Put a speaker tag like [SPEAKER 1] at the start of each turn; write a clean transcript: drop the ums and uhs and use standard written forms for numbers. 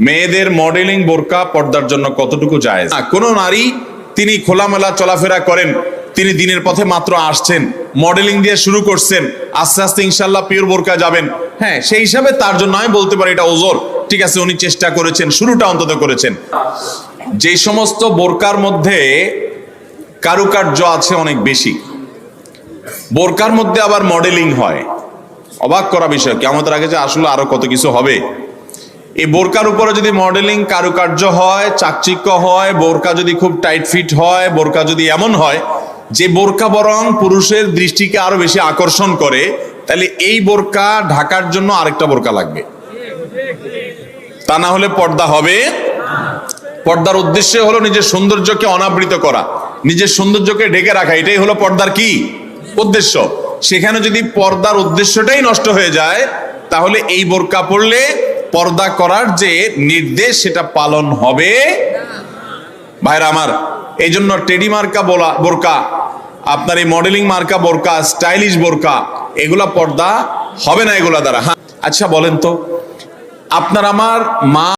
[SPEAKER 1] মেয়েদের মডেলিং বোরকা পর্দার জন্য কতটুকু জায়েজ? কোন নারী তিনি খোলামেলা চলাফেরা করেন, তিনি দিনের পথে মাত্র আসছেন, মডেলিং দিয়ে শুরু করছেন, আস্তে আস্তে ইনশাল্লাহ পিওর বোরকা যাবেন, হ্যাঁ সেই হিসাবে তার জন্য আমি বলতে পারি এটা ওজর, ঠিক আছে, উনি চেষ্টা করেছেন, শুরুটা অন্তত করেছেন। যে সমস্ত বোরকার মধ্যে কারুকার্য আছে অনেক বেশি, বোরকার মধ্যে আবার মডেলিং হয়, অবাক করা বিষয়, কিয়ামতের আগে যে আসলে আরো কত কিছু হবে। এই বোরকার উপরে যদি মডেলিং কারুকার্য হয়, চাকচিক্য হয়, বোরকা যদি খুব টাইট ফিট হয়, বোরকা যদি এমন হয় যে বোরকা বরং পুরুষের দৃষ্টিকে আরো বেশি আকর্ষণ করে, তাহলে এই বোরকা ঢাকার জন্য আরেকটা বোরকা লাগবে, তা না হলে পর্দা হবে। পর্দার উদ্দেশ্য হলো নিজের সৌন্দর্যকে অনাবৃত করা, নিজের সৌন্দর্যকে ঢেকে রাখা, এটাই হলো পর্দার কি উদ্দেশ্য। সেখানে যদি পর্দার উদ্দেশ্যটাই নষ্ট হয়ে যায়, তাহলে এই বোরকা পরলে পর্দা করার যে নির্দেশ সেটা পালন হবে। ভাইরা আমার, এই জন্য টেডি মার্কা বোরকা, আপনার এই মডেলিং মার্কা বোরকা, স্টাইলিশ বোরকা, এগুলা পর্দা হবে না এগুলা দ্বারা। হ্যাঁ, আচ্ছা বলেন তো, আপনার আমার মা